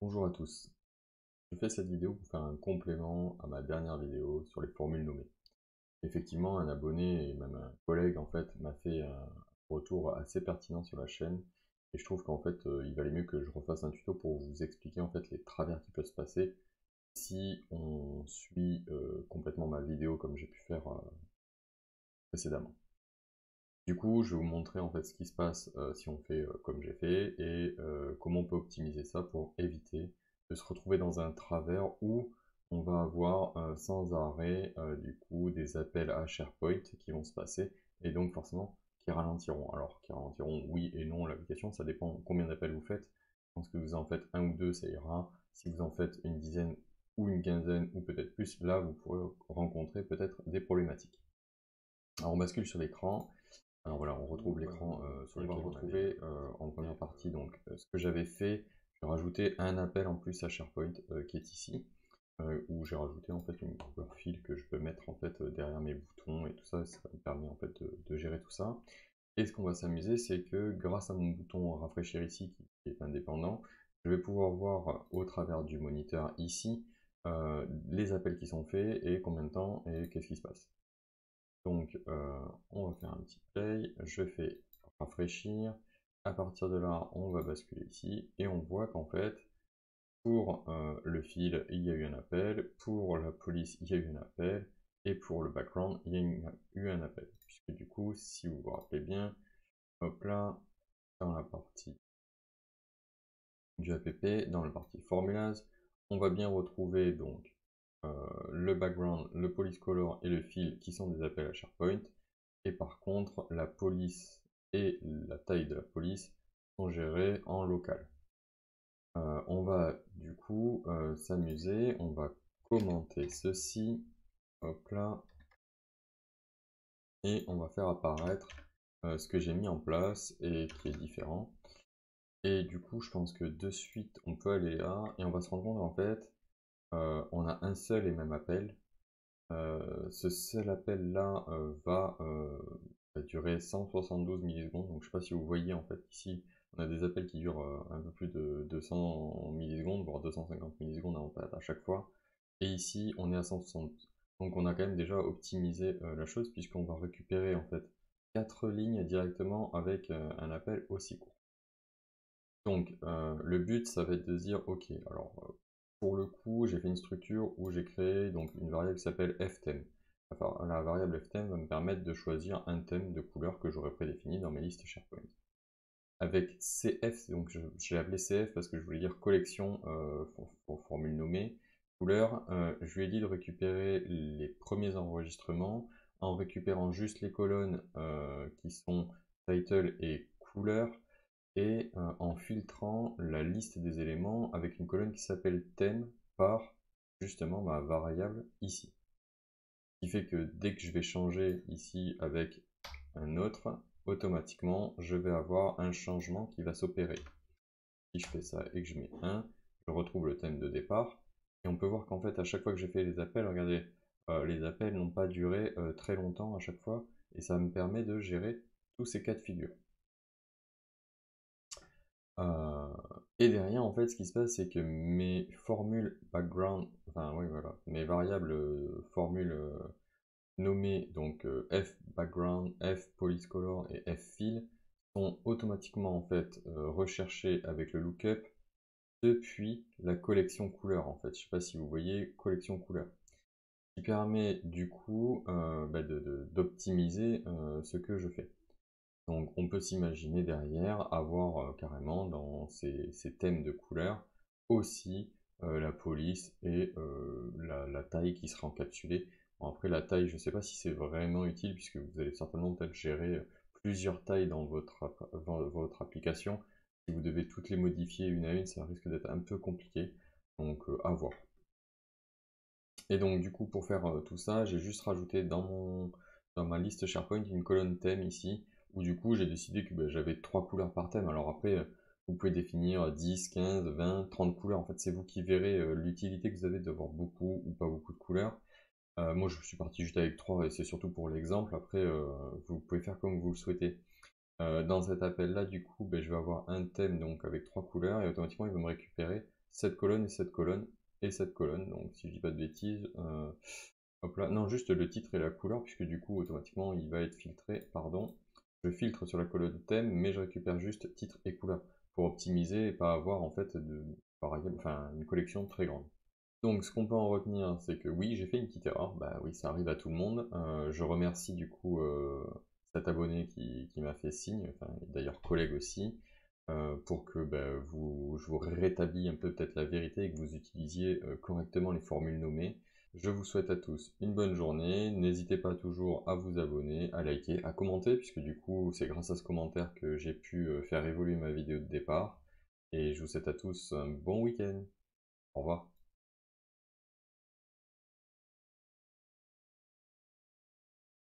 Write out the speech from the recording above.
Bonjour à tous. Je fais cette vidéo pour faire un complément à ma dernière vidéo sur les formules nommées. Effectivement, un abonné et même un collègue en fait m'a fait un retour assez pertinent sur la chaîne et je trouve qu'en fait il valait mieux que je refasse un tuto pour vous expliquer en fait les travers qui peuvent se passer si on suit complètement ma vidéo comme j'ai pu faire précédemment. Du coup, je vais vous montrer en fait ce qui se passe si on fait comme j'ai fait et comment on peut optimiser ça pour éviter de se retrouver dans un travers où on va avoir sans arrêt du coup des appels à SharePoint qui vont se passer et donc forcément qui ralentiront. Alors qui ralentiront oui et non l'application, ça dépend combien d'appels vous faites. Je pense que vous en faites un ou deux, ça ira. Si vous en faites une dizaine ou une quinzaine ou peut-être plus, là vous pourrez rencontrer peut-être des problématiques. Alors on bascule sur l'écran. Alors voilà, on retrouve l'écran sur lequel on va retrouver en première partie donc ce que j'avais fait. J'ai rajouté un appel en plus à SharePoint qui est ici, où j'ai rajouté en fait une couleur fil que je peux mettre en fait derrière mes boutons et tout ça, ça me permet en fait de gérer tout ça. Et ce qu'on va s'amuser, c'est que grâce à mon bouton rafraîchir ici qui est indépendant, je vais pouvoir voir au travers du moniteur ici les appels qui sont faits et combien de temps et qu'est-ce qui se passe. Donc, on va faire un petit play, je fais rafraîchir, à partir de là, on va basculer ici, et on voit qu'en fait, pour le fil, il y a eu un appel, pour la police, il y a eu un appel, et pour le background, il y a eu un appel. Puisque du coup, si vous vous rappelez bien, hop là, dans la partie du app, dans la partie formulas, on va bien retrouver donc le background, le police color et le fil qui sont des appels à SharePoint. Et par contre, la police et la taille de la police sont gérées en local. On va du coup s'amuser, on va commenter ceci, hop là, et on va faire apparaître ce que j'ai mis en place et qui est différent. Et du coup, je pense que de suite, on peut aller là et on va se rendre compte en fait, on a un seul et même appel. Ce seul appel là va durer 172 millisecondes. Donc je sais pas si vous voyez en fait ici, on a des appels qui durent un peu plus de 200 millisecondes, voire 250 millisecondes en fait, à chaque fois. Et ici, on est à 172. Donc on a quand même déjà optimisé la chose puisqu'on va récupérer en fait 4 lignes directement avec un appel aussi court. Donc, le but, ça va être de se dire, ok, alors pour le coup, j'ai fait une structure où j'ai créé donc une variable qui s'appelle ftheme. Enfin, la variable ftheme va me permettre de choisir un thème de couleur que j'aurais prédéfini dans mes listes SharePoint. Avec cf, donc je l'ai appelé cf parce que je voulais dire collection pour formule nommée, couleur, je lui ai dit de récupérer les premiers enregistrements en récupérant juste les colonnes qui sont title et couleur et en filtrant la liste des éléments avec une colonne qui s'appelle thème par justement ma variable ici. Ce qui fait que dès que je vais changer ici avec un autre, automatiquement je vais avoir un changement qui va s'opérer. Si je fais ça et que je mets 1, je retrouve le thème de départ. Et on peut voir qu'en fait à chaque fois que j'ai fait les appels, regardez, les appels n'ont pas duré très longtemps à chaque fois. Et ça me permet de gérer tous ces cas de figure. Et derrière, en fait, ce qui se passe, c'est que mes formules background, enfin oui, voilà, mes variables formules nommées, donc f background, f police color et f fill, sont automatiquement en fait recherchées avec le lookup depuis la collection couleur. En fait, je sais pas si vous voyez collection couleur, qui permet du coup d'optimiser ce que je fais. Donc on peut s'imaginer derrière avoir carrément dans ces thèmes de couleurs aussi la police et la taille qui sera encapsulée. Bon, après la taille, je ne sais pas si c'est vraiment utile puisque vous allez certainement peut-être gérer plusieurs tailles dans votre application. Si vous devez toutes les modifier une à une, ça risque d'être un peu compliqué. Donc à voir. Et donc du coup pour faire tout ça, j'ai juste rajouté dans ma liste SharePoint une colonne thème ici, où du coup j'ai décidé que j'avais 3 couleurs par thème. Alors après, vous pouvez définir 10, 15, 20, 30 couleurs. En fait, c'est vous qui verrez l'utilité que vous avez d'avoir beaucoup ou pas beaucoup de couleurs. Moi je suis parti juste avec 3 et c'est surtout pour l'exemple. Après, vous pouvez faire comme vous le souhaitez. Dans cet appel là, du coup, je vais avoir un thème donc avec 3 couleurs et automatiquement il va me récupérer cette colonne et cette colonne et cette colonne. Donc si je dis pas de bêtises, hop là, non, juste le titre et la couleur, puisque du coup automatiquement il va être filtré, pardon. Je filtre sur la colonne thème, mais je récupère juste titre et couleur pour optimiser et pas avoir en fait de variables, enfin une collection très grande. Donc ce qu'on peut en retenir, c'est que oui, j'ai fait une petite erreur, bah oui, ça arrive à tout le monde. Je remercie du coup cet abonné qui m'a fait signe, enfin d'ailleurs collègue aussi, pour que bah, je vous rétablis un peu peut-être la vérité et que vous utilisiez correctement les formules nommées. Je vous souhaite à tous une bonne journée, n'hésitez pas toujours à vous abonner, à liker, à commenter, puisque du coup c'est grâce à ce commentaire que j'ai pu faire évoluer ma vidéo de départ. Et je vous souhaite à tous un bon week-end. Au revoir.